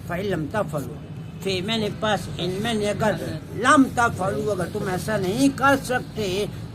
فَإِلَّمْ تَفْعَلُوا فی میں نے پاس ان میں نے اگر لم تفعلوا اگر تم ایسا نہیں کر سکتے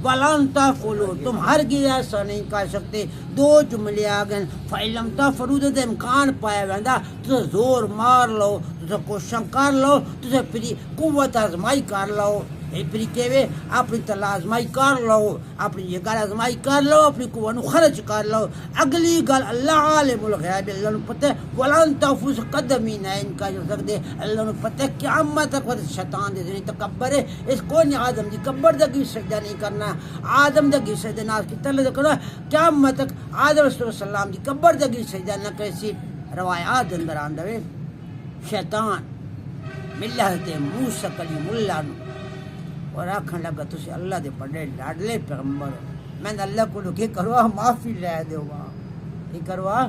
وَلَن تَفْعَلُوا تم ہرگز ایسا نہیں کر سکتے دو جملے آ گئے فَإِلَّمْ تَفْعَلُوا تو امکان پایا ویندا تو زور مار لو تو کوشش کر لو تو پھر قوت آزمائی کر لو پھر کہوے اپنی تلا آزمائی کر لو اپنی جگہ آزمائی کر لو اپنی قوت نو خرچ کر لو اگلی گل اللہ عالم الغیب اللہ نو پتہ ولن تفوز قدم ہی نہ ان کا جو سکتے اللہ نو پتہ قیامت تک شیطان دے ذہن تکبر ہے اس کو نہیں آدم دی کبر دگی سجدہ نہیں کرنا آدم دگی سجدہ نہ کی تلے کرنا قیامت تک آدم رسول اللہ صلی اللہ علیہ وسلم دی کبر دگی سجدہ نہ کیسی روایات اندر آندے شیطان ملہ تے موسی کلیم اللہ نو اور آکھن لگا تسی اللہ دے بڑے لاڈلے پیغمبر ہو میں نے اللہ کو کہ کروا معافی لے دیو یہ کروا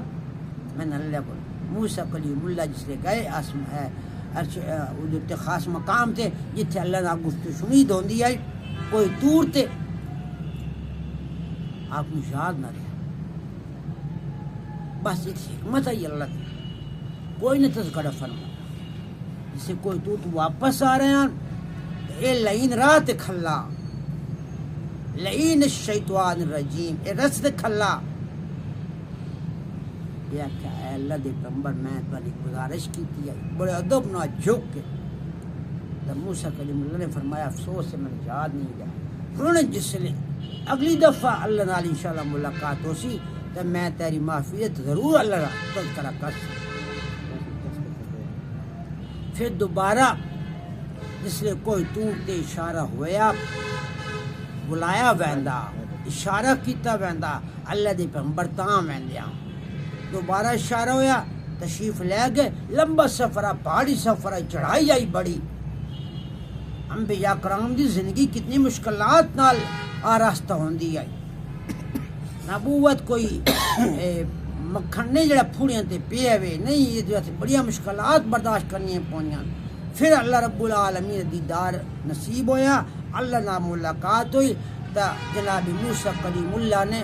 میں نے اللہ کو موسی کلیم اللہ جس لے گئے آسمان ہے ادھر خاص مقام تھے جتھے اللہ نے گفتگو سنی ہوندی ہے کوئی دور تے آپ کو یاد نہ رہا بس ایک حکمت ہے اللہ کی کوئی نہ تذکرہ فرما جسے کوئی تو واپس آ رہے ہیں اے لعین رات کھلا لعین الشیطان الرجیم اے رست کھلا یا کہ اے اللہ دے پیغمبر میں تمہاری گزارش کی تھی بڑے ادب نہ جھک کے تو موسیٰ کلیم اللہ نے فرمایا افسوس سے میں یاد نہیں گیا انہوں نے جس لئے اگلی دفعہ اللہ نال انشاءاللہ ملاقات ہو سی تو میں تیری معافیت ضرور اللہ را تذکرہ کر سی پھر دوبارہ جس لئے کوئی دور تے اشارہ ہویا بلایا ویندا اشارہ کیتا ویندا اللہ دے پیغمبر تاں ویندیاں دوبارہ اشارہ ہویا تشریف لے گئے لمبا سفرہ پہاڑی سفرہ چڑھائی آئی بڑی انبیاء کرام دی زندگی کتنی مشکلات نال آراستہ ہوندی آئی نبوت کوئی مکھن نہیں جڑا پھوڑیاں تے پیے ہوئے نہیں یہ جو بڑیاں مشکلات برداشت کرنی پونیاں پھر اللہ رب العالمین دیدار نصیب ہویا اللہ نام ملاقات ہوئی تا جناب موسیٰ کلیم اللہ نے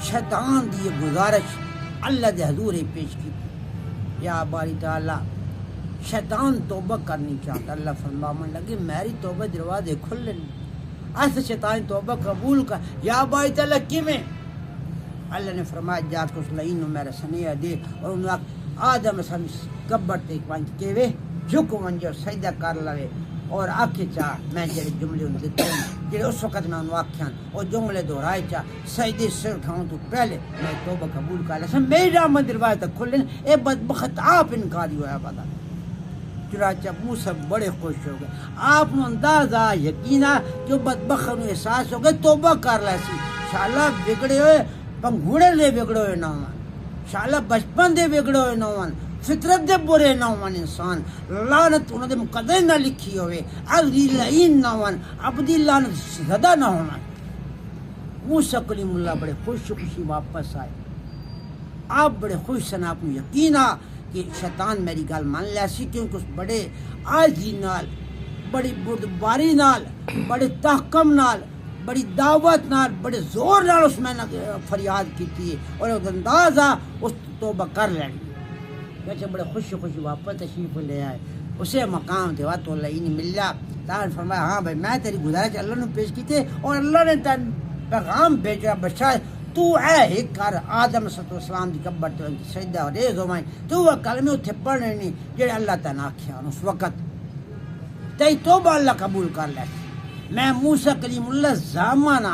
شیطان دی گزارش اللہ دے حضور پیش کی یا باری تعالی شیطان توبہ کرنی چاہتا اللہ فرمانے لگے میری توبہ دروازے کھلے ایسے شیطان توبہ قبول کر یا باری تعالی کیویں اللہ نے فرمایا جا کے اس لعین نو میرا سنیہ دے اور انہوں نے آدم سن قبر تے پانچ کیوے جھک ونجو سجدہ کر لوے اور آکھے چاہ میں جڑے جملے ان دیتے ہیں جڑے اس وقت میں انہوں آکھیاں اور جملے دہرائے چاہ سجدے سر اٹھاؤں تو پہلے میں توبہ قبول کر لیا میری رحمت دروازے تک کھلے اے بدبخت آپ انکاری ہوا پتا چنانچہ موسیٰ بڑے خوش ہو گئے آپ نے اندازہ یقینا کہ بدبخت نو احساس ہو گئے توبہ کر لیا سی انشاءاللہ بگڑے ہوئے پنگھوڑے لے بگڑے ہوئے نہ ہوں انشاءاللہ بچپن دے بگڑے ہوئے نہ ہوں فطرت دے برے نہ ہون انسان لعنت انہوں دے مقدر نہ لکھی ہوئے عبدی لعین نہ ہون عبدی لعنت زدہ نہ ہونا موسیٰ کلیم اللہ بڑے خوش خوشی واپس آئے آپ بڑے خوش سن آپ نے یقینا کہ شیطان میری گل مان لیا سی کیونکہ اس بڑے عاجزی نال بڑی بردباری نال بڑے تحکم نال بڑی دعوت نال بڑے زور نال اس میں فریاد کی تھی اور اندازہ اس توبہ کر لینی ویسے بڑے خوشی خوشی واپس تشریف لے آئے اسے مقام تھے وہاں تو اللہ ہی نہیں ملا تاہر فرمایا ہاں بھائی میں تیری گزارش اللہ نے پیش کی تھے اور اللہ نے تین پیغام بھیجا بشاہ تو اے ایک کر آدم صلی اللہ علیہ وسلم دی قبر تو سجدہ اور ریز ہو مائیں تو وہ کلمے اتھے پڑھنے نہیں جڑے اللہ تعالیٰ آکھیا اس وقت تی توبہ اللہ قبول کر لے میں موسیٰ کلیم اللہ زامانہ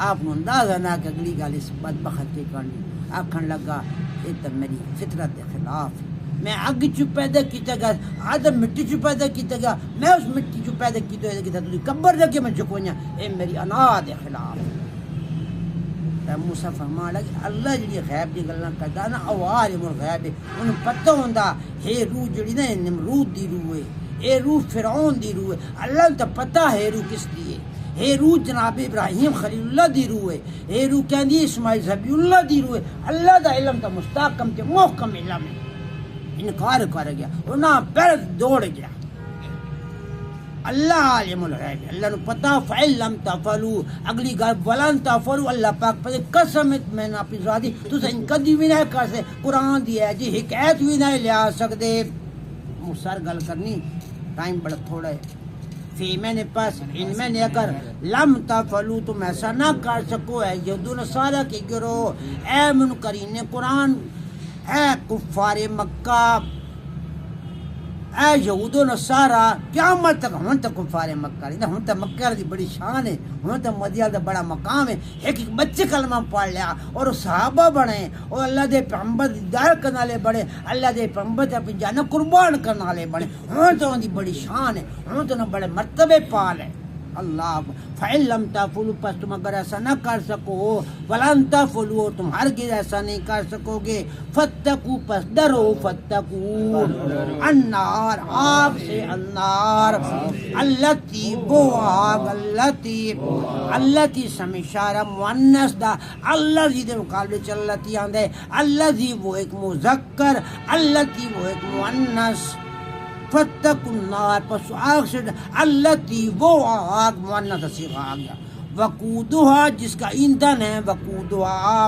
آپ نے اندازہ نہ کہ اگلی گال اس بدبخت کے کرنی آکھن لگا یہ تو میری فطرت کے خلاف میں اگ چو پیدا کیتا گا آدم مٹی چو پیدا کیتا گا میں اس مٹی چو پیدا کیتا تھی قبر دے کے میں جھکوئیاں اے میری انا دے خلاف موسیٰ فرما لگا اللہ جڑی غیب دی گلاں کردا نا او عالم الغیب انہوں پتہ ہوندا ہے روح جڑی نا نمرود دی روح ہے اے روح فرعون دی روح ہے اللہ تو پتہ ہے روح کس دی ہے اے روح جناب ابراہیم خلیل اللہ دی روح ہے اے روح کہندی اسماعیل ذبیح اللہ دی روح ہے اللہ دا علم تا مستحکم تے محکم علم ہے انکار کر گیا اور نہ پیر دوڑ گیا اللہ عالم الغیب، اللہ نو پتا فعل لم تفعلوا، اگلی گل ولن تفعلوا، اللہ پاک پر قسم میں نہ پزا دی تساں کدی بھی نہ کر سکتے، قرآن دی ہے جی حکایت بھی نہ لیا سکتے۔ مسر گل کرنی ٹائم بڑا تھوڑا ہے، فی میں نے پاس ان میں نے اگر لم تفعلوا تم ایسا نہ کر سکو ہے یہود و نصارہ کی گروہ، اے منکرین قرآن، اے کفار مکہ، اے یہود و نصارہ، قیامت تک ہن تک کفار مکہ نہیں، ہن تک مکہ دی بڑی شان ہے، ہن تک مدینہ دا بڑا مقام ہے، ایک بچے کلمہ پڑھ لیا اور صحابہ بنے اور اللہ دے پیغمبر دیدار کرنے والے بڑے، اللہ دے پیغمبر تے اپنی جان قربان کرنے والے بڑے، ہن تو ان دی بڑی شان ہے، ہن تو بڑے مرتبے پال ہے۔ اللہ فعل لم تفعلوا، پس تم اگر ایسا نہ کر سکو، ولن تفعلوا تم ہرگز ایسا نہیں کر سکو گے، فتقوا پس ڈرو، فتقوا النار آگ سے، النار التی وہ آگ، التی سم اشارہ مؤنث دا، الذی دے مقابلے چ التی آندے، الذی وہ ایک مذکر، التی وہ ایک مؤنث، فتقوا النار پس آگ سے، التی وہ آگ مؤنث صیغہ آ گیا، وقودها جس کا ایندھن ہے، وقودها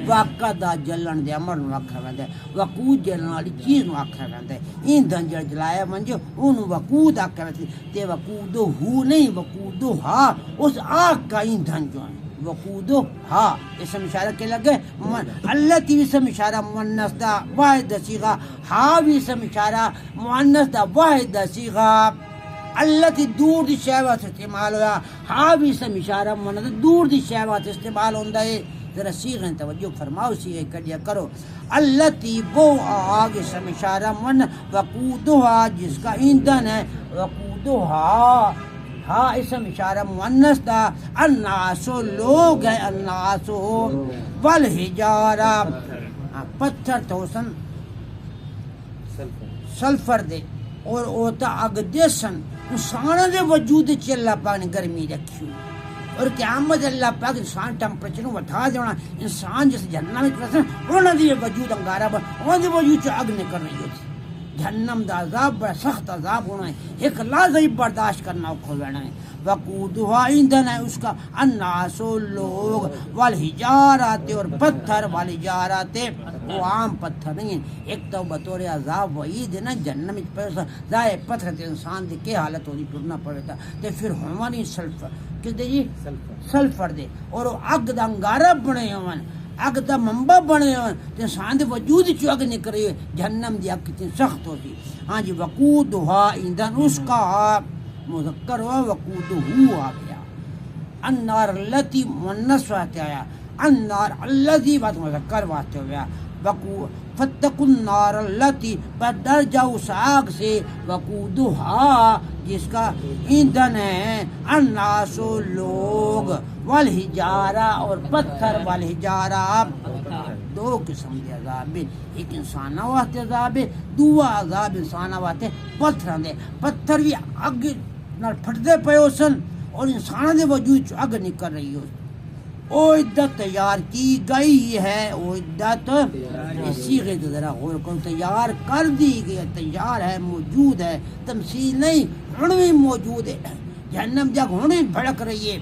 وقدا جلن دے امر نو آکھیا ویندا ہے، وقود جلن والی چیز نو آکھیا ویندا ہے، ایندھن جڑا جلایا ونجے اونوں وقود آکھیا ویندا ہے، تے وقودہ نہیں، وقودها اس آگ کا ایندھن جو ہے، وقودها اسم اشارہ کے لگے، التی اسم اشارہ مؤنث دا واحد صیغہ، ہا بھی اسم اشارہ مؤنث دا واحد صیغہ، التی دور دی شے واسطے استعمال ہویا، ہا بھی اسم اشارہ مؤنث دور دی شے واسطے استعمال ہوندا ہے۔ ذرا صیغہ توجہ فرماؤ، صیغہ کڈیا کرو، التی وہ آگ اسم اشارہ مؤنث، وقودها جس کا ایندھن ہے، وقودها ہاں اسم اشارہ مؤنث دا، الناس لوگ ہے، الناس والحجارہ پتھر تو سن سلفر دے اور اوتا اگ دے سن، انسان دے وجود چ اللہ پاک نے گرمی رکھی اور قیامت اللہ پاک انسان ٹمپریچر وٹھا دینا، انسان جس جہنم وچ وسن انہاں دی وجود انگارا بن، انہاں دی وجود چ اگ نکل رہی ہوتی، جہنم دا عذاب بڑا سخت عذاب ہونا ہے، ایک لحظہ برداشت کرنا اوکھا ہونا ہے، وقودها ایندھن ہے اس کا، الناس لوگ، والحجارات اور پتھر، والحجارات وہ عام پتھر نہیں ہیں، ایک تو بطور عذاب وعید ہے نا جہنم وچ ضائع پتھر تے انسان دی کی حالت ہوتی ٹرنا پڑے تا، تے پھر ہوا نہیں سلفر کدے جی سلفر دے، اور وہ اگ دا انگارہ بنے ہون، اگ دا منبع بنے ہون، تے انسان دے وجود چ اگ نکل رہی ہے، جہنم دی اگ کتنی سخت ہوتی، ہاں جی وقودها ایندھن اس کا مذکر ہوا، وقودہ آ گیا، النار التی مؤنث واسطے آیا، النار الذی بات مذکر واسطے ہو گیا، فتقوا النار التی پر ڈر جاؤ اس آگ سے، وقودها جس کا ایندھن ہے، الناس لوگ، والحجارہ اور پتھر، والحجارہ دو قسم کے عذاب، ایک انسان واسطے عذاب ہے، دوسرا عذاب انسان واسطے پتھر دے، پتھر بھی اگ نال پھٹدے پئے سن اور انسان دے وجود چ اگ نکل رہی ہو، او عدت تیار کی گئی ہے، او عدت اسی غیر ذرا غور کرو، تیار کر دی گئی، تیار ہے، موجود ہے، تمثیل نہیں، ہن بھی موجود ہے، جہنم جگ ہن بھی بھڑک رہی ہے،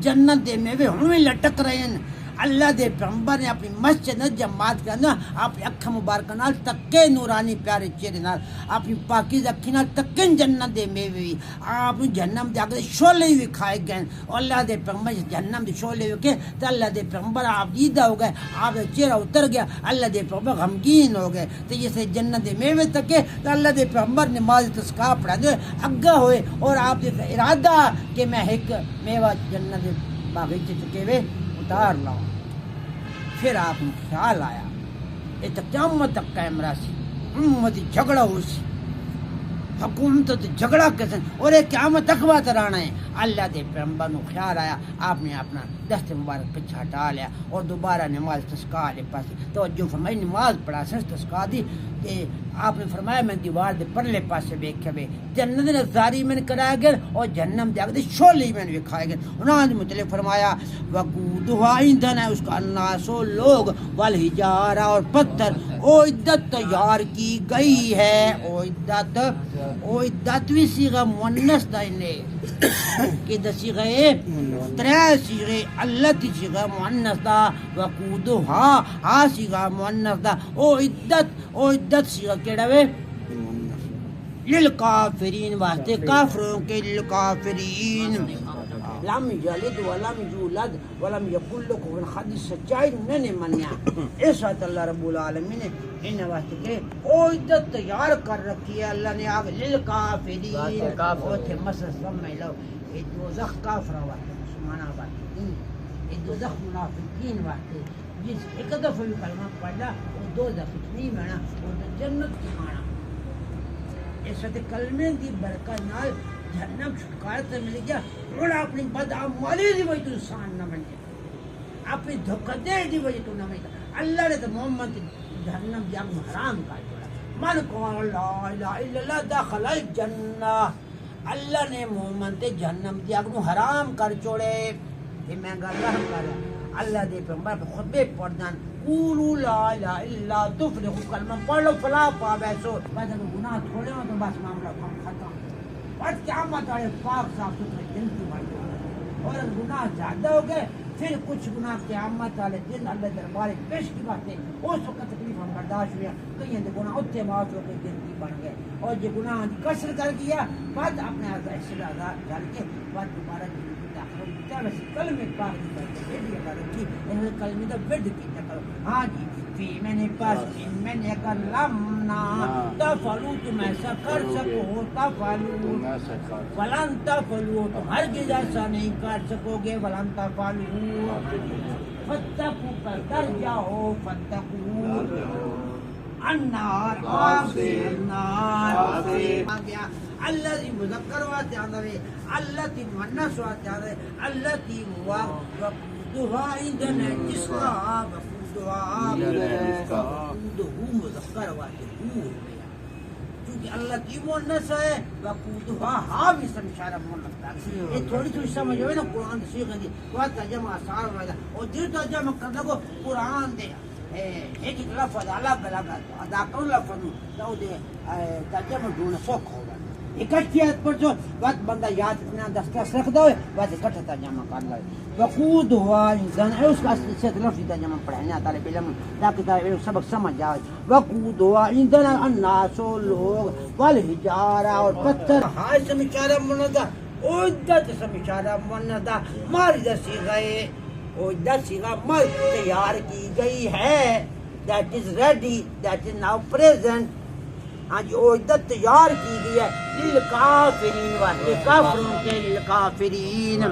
جنت دے میوے ہن بھی لٹک رہے ہیں، اللہ دے پیغمبر نے اپنی مسجد جماعت کے اندر اپنی اکھا مبارکہ نال تکے نورانی پیارے چہرے نال اپنی پاکیزہ اکھی نال تکے جنت دے میوے بھی، آپ جہنم دے اگے شعلے بھی کھائے گئے، اور اللہ دے پیغمبر جہنم دے شعلے وکھے تو اللہ دے پیغمبر آپ دیدہ ہو گئے، آپ دا چہرہ اتر گیا، اللہ دے پیغمبر غمگین ہو گئے، تو جیسے جنت دے میوے تکے تو اللہ دے پیغمبر نماز تسکا پڑھا دے اگا ہوئے، اور آپ دے ارادہ کہ میں ایک میوہ جنت دے باغیچے چکے ہوئے اتار لاؤں، پھر آپ کو خیال آیا یہ تو قیامت تک قائم رہی، امتی جھگڑا ہو سی، حکومت تو جھگڑا کسن اور یہ قیامت تک بات رہنا ہے، اللہ دے پیغمبر نو خیال آیا، آپ نے اپنا دست مبارک پیچھے ہٹا لیا اور دوبارہ نماز تسکا لے پاس توجہ فرمائی، نماز پڑھا سن تسکا دی، کہ آپ نے فرمایا میں دیوار دے پرلے پاسے ویکھے وے جنت دے نظاری میں کرایا گیا اور جہنم دے اگے شعلے میں وکھائے گئے، انہاں نے متعلق فرمایا وقودها ایندھن ہے اس کا، الناس لوگ، والحجارہ اور پتھر، او عدت تیار کی گئی ہے، او عدت او عدتوی صیغہ مؤنث دا نے کہ دا صیغہ ترے صیغے التی صیغہ مؤنث دا وقودھا ہا صیغہ مؤنث دا او عدت صیغہ کیڑا وے للکافرین واسطے کافروں کے للکافرین لم یلد ولم یولد ولم یکن له کفوا احد سچائی نے منیا اس وقت اللہ رب العالمین نے ان واسطے کہ او عدت تیار کر رکھی ہے اللہ نے آگ للکافرین او تھے مسل سمجھ لو یہ دوزخ کافر واسطے مسلمانہ واسطے یہ دوزخ منافقین واسطے جس ایک دفعہ بھی کلمہ پڑھا وہ دوزخ نہیں مانا وہ جنت کی مانا اس وقت کلمے دی برکت نال جہنم چھٹکارا تو مل گیا اور اپنی بدعمالی دی وجہ تو انسان نہ بن جائے اپنی دھوکہ دے دی وجہ تو نہ بن جائے اللہ نے تو محمد جہنم دی آگ حرام کر دیا من قال لا الہ الا اللہ داخل الجنہ اللہ نے محمد تے جہنم دی آگ حرام کر چھوڑے یہ میں گل رہا کر اللہ دے پیغمبر پہ خطبے پڑھدان قولوا لا الہ الا اللہ تفلحوا کلمہ پڑھ لو فلاح پاوے سو بعد اگر گناہ تھوڑے ہو تو بس معاملہ ختم اور قیامت والے پاک صاف ستھرے دن کی بن جائے اور اگر گناہ زیادہ ہو گئے پھر کچھ گناہ قیامت والے دن اللہ دربار پیش کی باتیں اس وقت تکلیف ہم برداشت ہوئے کہیں دے گناہ اتنے معاف ہو کے دن کی بن گئے اور جو گناہ کی کثر کر گیا بعد اپنے اصلاح ڈال کے بعد دوبارہ ویسے کلمے پاک کی بات رکھی کلمے کا ورد کیا کرو ہاں جی فی میں نے پاس میں نے اگر لمنا تفعلوا تم ایسا کر سکو تفعلوا ولن تفعلوا تم ہرگز ایسا نہیں کر سکو گے ولن تفعلوا فتقوا کر ڈر جاؤ فتقوا النار النار الذي مذکر واتے آندھا ہے التي مؤنث واتے آندھا ہے التي وقودها عندنا جس کا وقودها مذکر واتے کیونکہ اللہ کی مؤنث ہے وقودها ہا بھی سمشارہ مؤنث ہے یہ تھوڑی سی سمجھ ہوئے نا قرآن سیکھ دی وقت جمع آثار وغیرہ اور جو ترجمہ کرنے کو قرآن دے ایک لفظ الگ الگ ادا کرو لفظ تو دے ترجمہ ڈھونڈنا سوکھ ہوگا اکٹھی آیت پر جو وقت بندہ یاد اتنا دسترس رکھ دو وقت اکٹھا ترجمہ کر لائے وقودها انسان ہے اس کا اصلی سے لفظی ترجمہ پڑھنے طالب علم تاکہ طالب علم سبق سمجھ جائے وقودها عندنا الناس لوگ والحجارہ اور پتھر ہائے سے مچارہ مندا عدت سے مچارہ مندا مارد صیغہ عدت صیغہ مر تیار کی گئی ہے that is ready that is now present ہاں جی عدت تیار کی گئی ہے للکافرین واسطے کافروں کے للکافرین